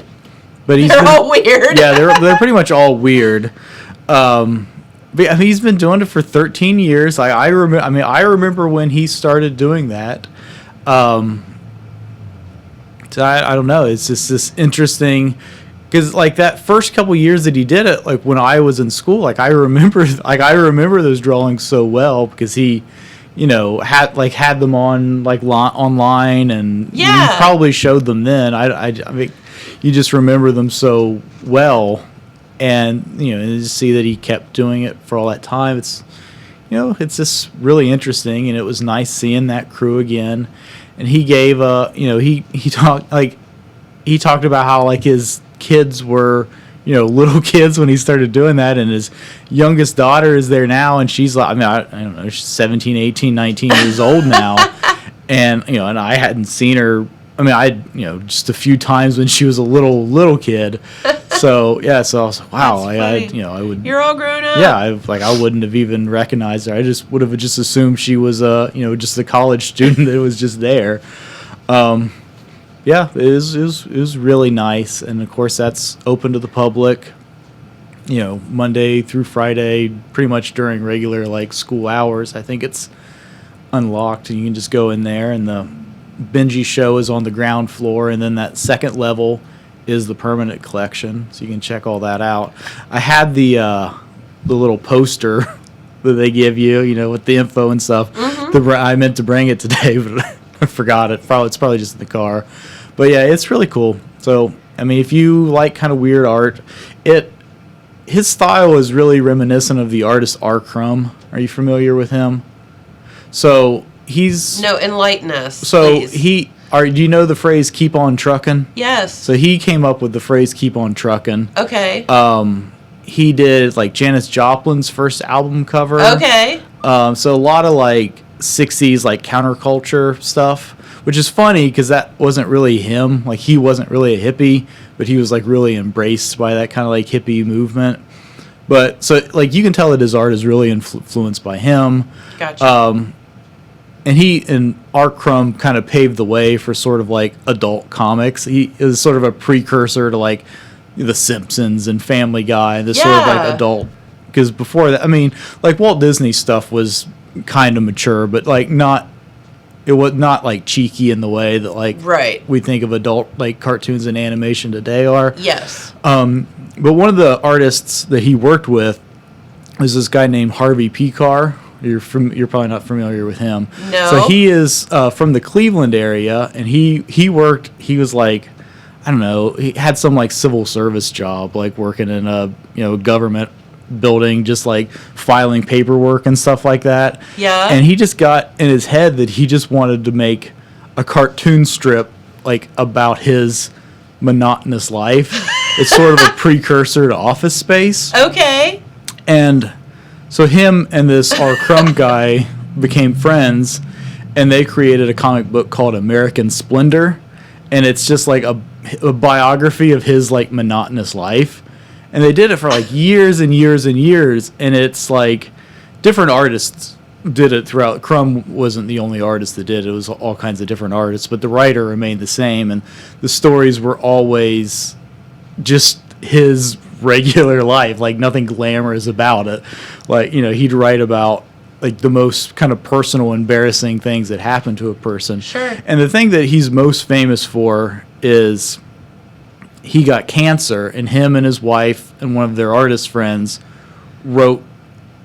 They're all weird. Yeah, they're pretty much all weird. But he's been doing it for 13 years. I remember when he started doing that. So I don't know. It's just this interesting, because like that first couple years that he did it, like when I was in school, like I remember those drawings so well, because he, had them on like online, and Yeah. he probably showed them then. I mean, you just remember them so well. And and to see that he kept doing it for all that time, it's just really interesting, and it was nice seeing that crew again. And he gave he talked about how like his kids were little kids when he started doing that, and his youngest daughter is there now, and she's like, I don't know, she's 17, 18, 19 years old now. And and I hadn't seen her. I mean, just a few times when she was a little kid. So yeah, so I was like, wow, I would. You're all grown up. Yeah, I wouldn't have even recognized her. I just would have just assumed she was just a college student that was just there. Yeah, it was really nice, and of course that's open to the public. Monday through Friday, pretty much during regular school hours. I think it's unlocked, and you can just go in there, and the Benji show is on the ground floor, and then that second level is the permanent collection, so you can check all that out. I had the little poster that they give you, with the info and stuff. I meant to bring it today, but I forgot it. It's probably just in the car. But yeah, it's really cool. So, I mean, if you like kind of weird art, his style is really reminiscent of the artist R. Crumb. Are you familiar with him? So No, enlighten us. So please. do you know the phrase "keep on trucking"? Yes. So he came up with the phrase "keep on trucking." Okay. He did Janis Joplin's first album cover. Okay. So a lot of 60s counterculture stuff, which is funny because that wasn't really him. He wasn't really a hippie, but he was really embraced by that kind of hippie movement. But so you can tell that his art is really influenced by him. Gotcha. And R. Crumb kind of paved the way for sort of adult comics. He is sort of a precursor to The Simpsons and Family Guy and this sort of adult. Because before that, I mean, Walt Disney stuff was kind of mature, but not. It was not cheeky in the way that right. we think of adult cartoons and animation today are. Yes. But one of the artists that he worked with is this guy named Harvey Picard. You're probably not familiar with him. No. So he is from the Cleveland area, and he was I don't know, he had some civil service job, working in a government building, just filing paperwork and stuff like that. Yeah. And he just got in his head that he just wanted to make a cartoon strip about his monotonous life. It's sort of a precursor to Office Space. Okay. And so him and this R. Crumb guy became friends, and they created a comic book called American Splendor, and it's just a biography of his monotonous life. And they did it for years and years and years, and it's different artists did it throughout. Crumb wasn't the only artist that did it. It was all kinds of different artists, but the writer remained the same, and the stories were always just his regular life, nothing glamorous about it. He'd write about the most kind of personal, embarrassing things that happened to a person. Sure. And the thing that he's most famous for is he got cancer, and him and his wife and one of their artist friends wrote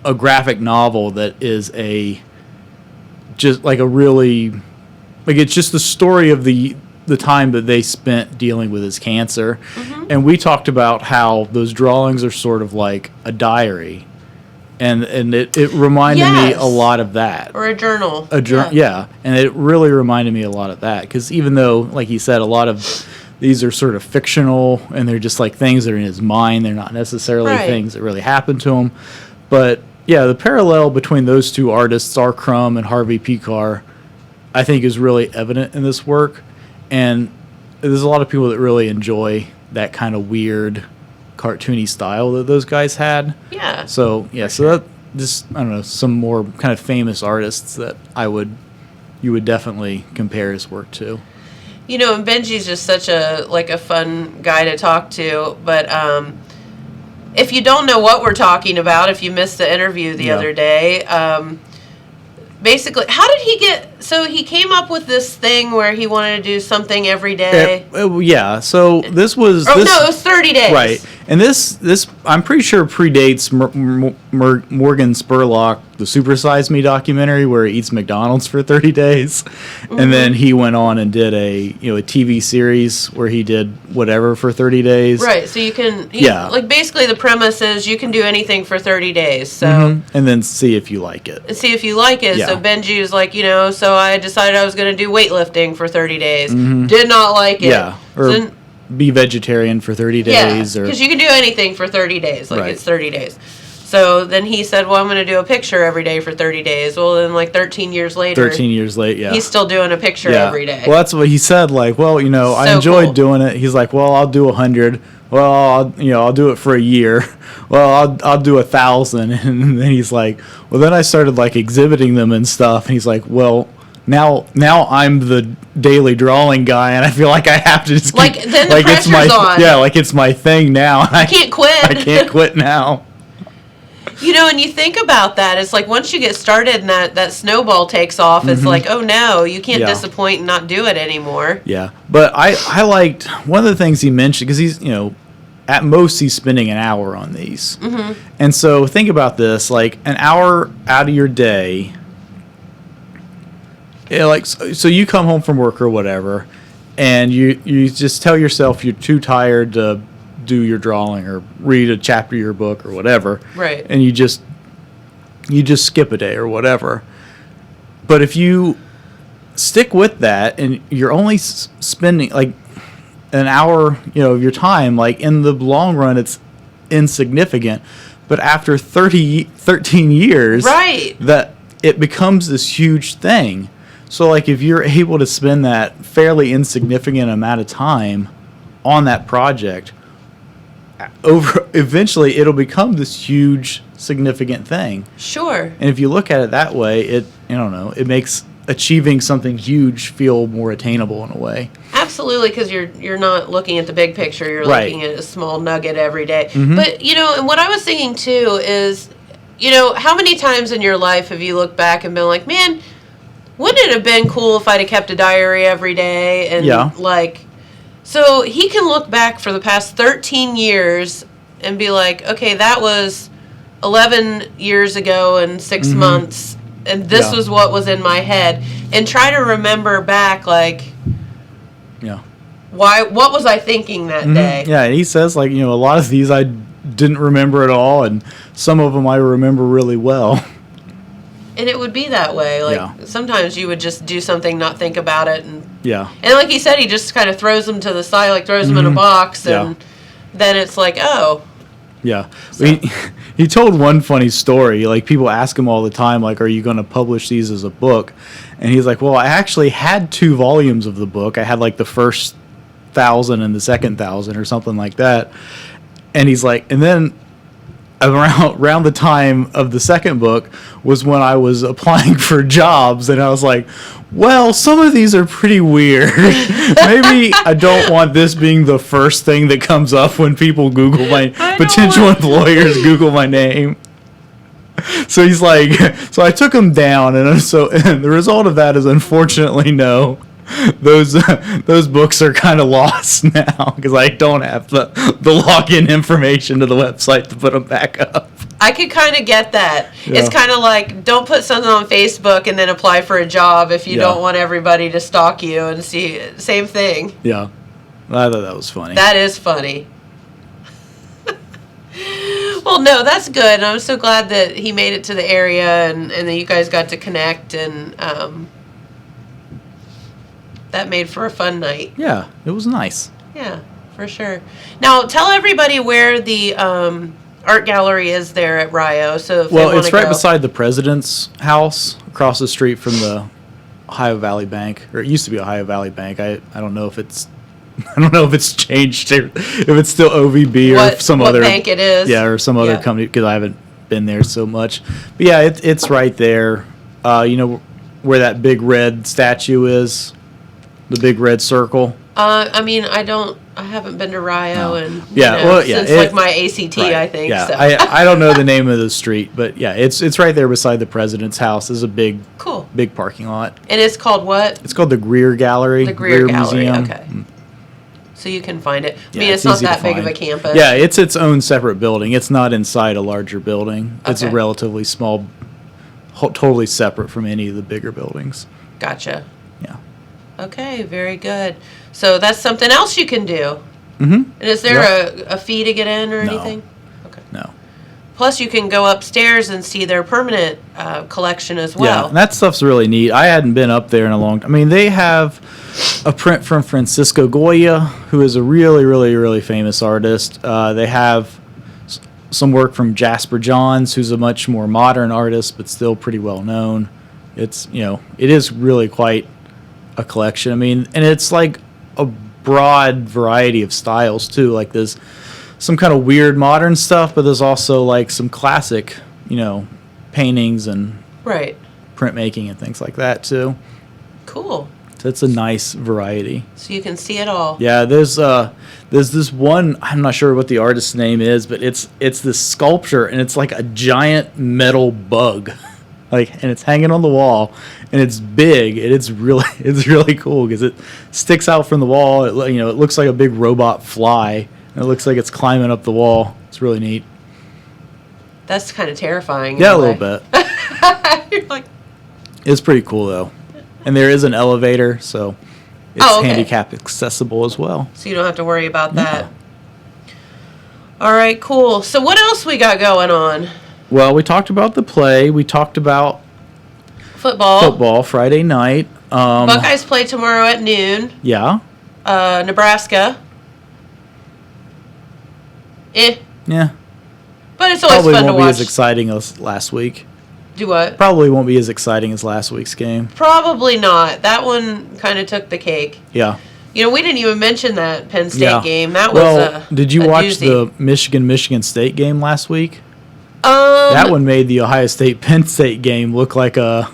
a graphic novel that is it's just the story of the time that they spent dealing with his cancer. Mm-hmm. And we talked about how those drawings are sort of like a diary, and it reminded me a lot of that. Or a journal. Yeah, and it really reminded me a lot of that, because even though, like he said, a lot of these are sort of fictional, and they're just things that are in his mind. They're not necessarily things that really happened to him. But yeah, the parallel between those two artists, R. Crumb and Harvey Picard, I think is really evident in this work. And there's a lot of people that really enjoy that kind of weird, cartoony style that those guys had. Yeah. So yeah, so that just, I don't know, some more kind of famous artists that you would definitely compare his work to. And Benji's just such a fun guy to talk to. But if you don't know what we're talking about, if you missed the interview the other day, basically, how did he get? So he came up with this thing where he wanted to do something every day. Yeah. So this was. No, it was 30 days. Right, and this I'm pretty sure predates Morgan Spurlock, the Super Size Me documentary, where he eats McDonald's for 30 days, mm-hmm. and then he went on and did a TV series where he did whatever for 30 days. Right. So you can. Basically, the premise is you can do anything for 30 days. So. Mm-hmm. And then see if you like it. See if you like it. Yeah. So Benji was so I decided I was going to do weightlifting for 30 days. Mm-hmm. Did not like it. Yeah. Or be vegetarian for 30 days. Yeah, because you can do anything for 30 days. It's 30 days. So then he said, well, I'm going to do a picture every day for 30 days. Well, then like 13 years later. 13 years late, yeah. He's still doing a picture every day. Well, that's what he said. Like, well, I enjoyed doing it. He's like, well, I'll do 100. Well, I'll do it for a year. Well, I'll do 1,000. And then he's like, well, then I started like exhibiting them and stuff. And he's like, well, now I'm the daily drawing guy, and I feel like I have to just keep, then the pressure's on. Yeah, like it's my thing now. I can't quit. I can't quit now. And you think about that, it's like once you get started and that snowball takes off, it's like, oh no, you can't disappoint and not do it anymore. Yeah, but I liked one of the things he mentioned, because he's, at most he's spending an hour on these. Mm-hmm. And so think about this, like an hour out of your day, so you come home from work or whatever, and you just tell yourself you're too tired to do your drawing or read a chapter of your book or whatever. Right. And you just skip a day or whatever. But if you stick with that and you're only spending like an hour, of your time, like in the long run, it's insignificant. But after 13 years, right, that it becomes this huge thing. So like if you're able to spend that fairly insignificant amount of time on that project, eventually it'll become this huge significant thing. Sure. And if you look at it that way, it makes achieving something huge feel more attainable in a way. Absolutely, because you're not looking at the big picture, you're right. looking at a small nugget every day. Mm-hmm. But and what I was thinking too is, how many times in your life have you looked back and been like, man, wouldn't it have been cool if I'd have kept a diary every day? And so he can look back for the past 13 years and be like, okay, that was 11 years ago and 6 mm-hmm. months, and this was what was in my head, and try to remember back, like, what was I thinking that mm-hmm. day? Yeah, and he says, like, a lot of these I didn't remember at all, and some of them I remember really well. And it would be that way. Like, sometimes you would just do something, not think about it. And like he said, he just kind of throws them to the side, like throws them in a box. And then it's like, oh. Yeah. So. He told one funny story. Like, people ask him all the time, like, are you going to publish these as a book? And he's like, well, I actually had 2 volumes of the book. I had, like, the first 1,000 and the second 1,000 or something like that. And he's like, and then around the time of the second book was when I was applying for jobs, and I was like, well, some of these are pretty weird. Maybe I don't want this being the first thing that comes up when people Google my potential employers Google my name. So he's like, so I took them down, and the result of that is, unfortunately, no. Those books are kind of lost now because I don't have the login information to the website to put them back up. I could kind of get that. Yeah. It's kind of like, don't put something on Facebook and then apply for a job if you don't want everybody to stalk you and see. Same thing. Yeah. I thought that was funny. That is funny. Well, no, that's good. I'm so glad that he made it to the area and that you guys got to connect, and that made for a fun night. Yeah, it was nice. Yeah, for sure. Now, tell everybody where the art gallery is there at Rio. So if it's right beside the president's house, across the street from the Ohio Valley Bank, or it used to be Ohio Valley Bank. I don't know if it's changed, or if it's still OVB or some other bank it is. Yeah, or some other company, because I haven't been there so much. But yeah, it's right there. Where that big red statue is. The big red circle. I haven't been to Rio since like my ACT, right. I think. Yeah, so. I don't know the name of the street, but yeah, it's right there beside the president's house. There's a big parking lot. And it's called what? It's called the Greer Gallery. The Greer Gallery, Museum. Okay. So you can find it. Yeah, it's not that big of a campus. Yeah, it's its own separate building. It's not inside a larger building. It's a relatively small, totally separate from any of the bigger buildings. Gotcha. Yeah. Okay, very good. So that's something else you can do. Mm-hmm. And is there a fee to get in or anything? Okay. No. Plus, you can go upstairs and see their permanent collection as well. Yeah, and that stuff's really neat. I hadn't been up there in a long time. I mean, they have a print from Francisco Goya, who is a really, really, really famous artist. They have some work from Jasper Johns, who's a much more modern artist, but still pretty well known. It's, it is really quite a collection. I mean, and it's like a broad variety of styles too. Like there's some kind of weird modern stuff, but there's also like some classic, paintings and Right. printmaking and things like that too. Cool. So it's a nice variety. So you can see it all. Yeah, there's this one, I'm not sure what the artist's name is, but it's this sculpture, and it's like a giant metal bug. And it's hanging on the wall, and it's big, and it's really cool because it sticks out from the wall. It looks like a big robot fly, and it looks like it's climbing up the wall. It's really neat. That's kind of terrifying. Yeah, a little bit. You're like, It's pretty cool though, and there is an elevator, so it's okay. handicap accessible as well. So you don't have to worry about that. All right, cool. So what else we got going on? Well, we talked about the play. We talked about Football Friday night. Buckeyes play tomorrow at noon. Yeah. Nebraska. Yeah. But it's always Probably fun to won't be watch. as exciting as last week. Do what? Probably won't be as exciting as last week's game. Probably not. That one kind of took the cake. Yeah. We didn't even mention that Penn State Yeah. game. That was did you a watch doozy. the Michigan State game last week? That one made the Ohio State Penn State game look like a,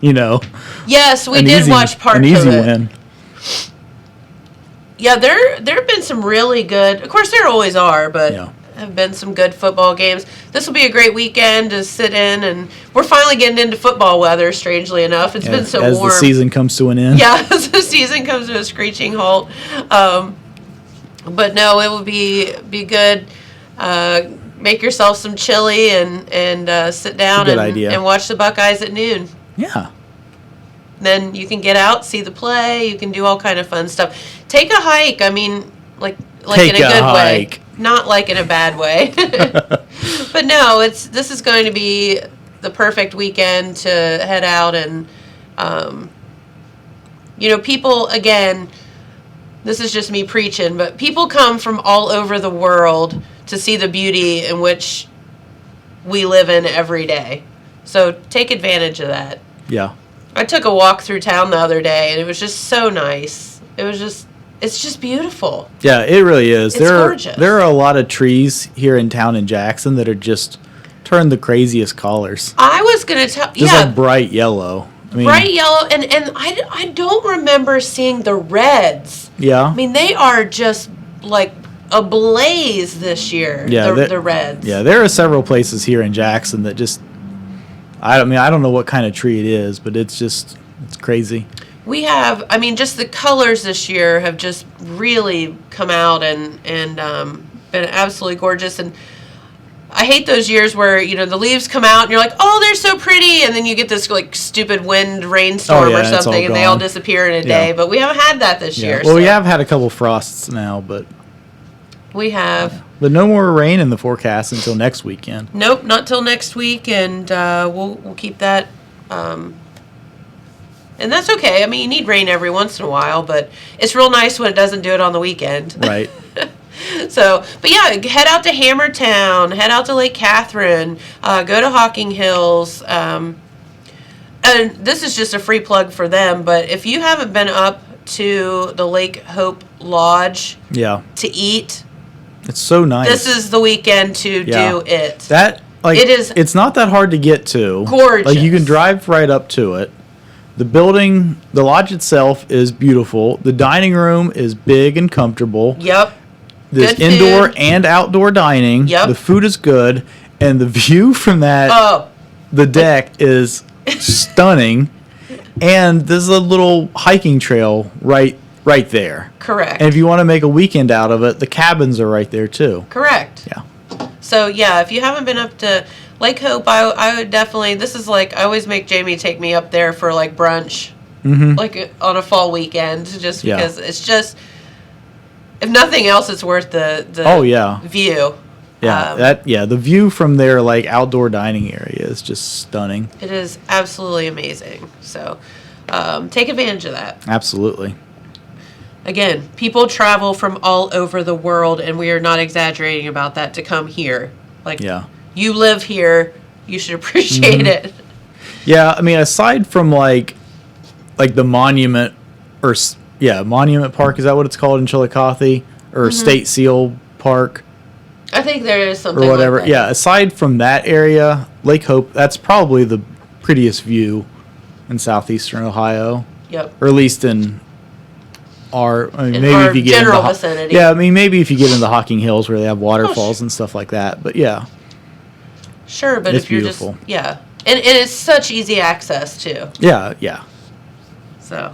Yes, we an did easy, watch parts an easy of it. win. Yeah, there have been some really good. Of course, there always are, but Yeah. have been some good football games. This will be a great weekend to sit in, and we're finally getting into football weather. Strangely enough, it's been so as warm. the season comes to an end. Yeah, as the season comes to a screeching halt. But no, it will be good. Make yourself some chili and sit down good idea. and watch the Buckeyes at noon. Yeah. Then you can get out, see the play. You can do all kind of fun stuff. Take a hike. I mean, like Take in a a good hike. way, not like in a bad way. But no, this is going to be the perfect weekend to head out and, people again. This is just me preaching, but people come from all over the world to see the beauty in which we live in every day. So take advantage of that. Yeah. I took a walk through town the other day, and it was just so nice. It's just beautiful. Yeah, it really is. It's gorgeous. There are a lot of trees here in town in Jackson that are just turned the craziest colors. I was going to tell, Just like bright yellow. I mean, bright yellow, and I don't remember seeing the reds. Yeah. I mean, they are just like ablaze this year, Yeah, the reds. Yeah, there are several places here in Jackson that just, I don't know what kind of tree it is, but it's crazy. We have, just the colors this year have just really come out and been absolutely gorgeous. And I hate those years where, the leaves come out and you're like, oh, they're so pretty. And then you get this like stupid wind rainstorm or it's all something and they all gone. disappear in a day. Yeah. But we haven't had that this year. Well, we so have had a couple frosts now, but we have. But no more rain in the forecast until next weekend. Nope, not till next week. And we'll keep that. And that's okay. You need rain every once in a while, but it's real nice when it doesn't do it on the weekend. Right. So, but yeah, head out to Hammertown, head out to Lake Catherine, go to Hocking Hills. And this is just a free plug for them, but if you haven't been up to the Lake Hope Lodge Yeah. to eat, It's so nice. this is the weekend to do it. That It is it's not that hard to get to. gorgeous. Like you can drive right up to it. The building, the lodge itself is beautiful. The dining room is big and comfortable. Yep. There's Good indoor food. and outdoor dining. Yep. The food is good, and the view from the deck is stunning. And there's a little hiking trail right there. Correct. And if you want to make a weekend out of it, the cabins are right there too. Correct. Yeah. So yeah, if you haven't been up to Lake Hope, I would definitely. This is like I always make Jamie take me up there for like brunch, like on a fall weekend, just Yeah. because it's just. If nothing else, it's worth the Oh, yeah. view. Yeah, the view from their like outdoor dining area is just stunning. It is absolutely amazing. So take advantage of that. Absolutely. Again, people travel from all over the world, and we are not exaggerating about that to come here. Like, Yeah. you live here, you should appreciate it. Yeah, I mean, aside from like the Monument Monument Park, is that what it's called in Chillicothe, or State Seal Park I think there is something or whatever? like that. Yeah, aside from that area, Lake Hope, that's probably the prettiest view in southeastern Ohio, Yep. or at least in our. I mean, In maybe our if you get general into vicinity. Yeah, I mean, maybe if you get into Hocking Hills where they have waterfalls and stuff like that. But yeah, Sure, but It's if you're beautiful. just, yeah. And it's such easy access, too. yeah. So,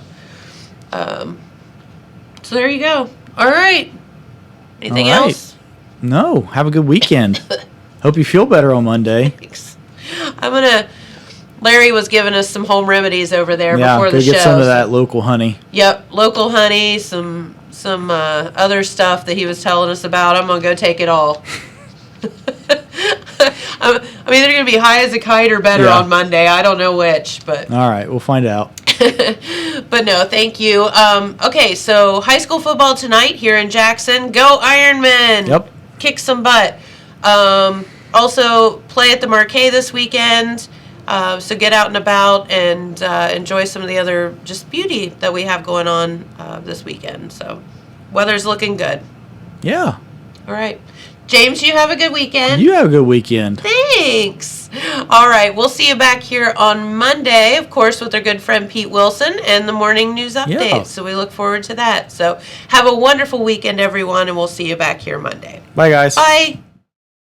so there you go. All right. Anything All right. else? No, have a good weekend. Hope you feel better on Monday. Thanks. Larry was giving us some home remedies over there Yeah, before go the show. get some of that local honey. Yep, local honey, some other stuff that he was telling us about. I'm gonna go take it all. I'm either gonna be high as a kite or better Yeah. on Monday. I don't know which, but All right, we'll find out. but no, thank you. Okay, so high school football tonight here in Jackson. Go Ironmen! Yep. Kick some butt. Also play at the Marquee this weekend. So get out and about and enjoy some of the other just beauty that we have going on this weekend. So weather's looking good. Yeah. All right. James, you have a good weekend. You have a good weekend. Thanks. All right. We'll see you back here on Monday, of course, with our good friend Pete Wilson and the morning news update. Yeah. So we look forward to that. So have a wonderful weekend, everyone, and we'll see you back here Monday. Bye, guys. Bye.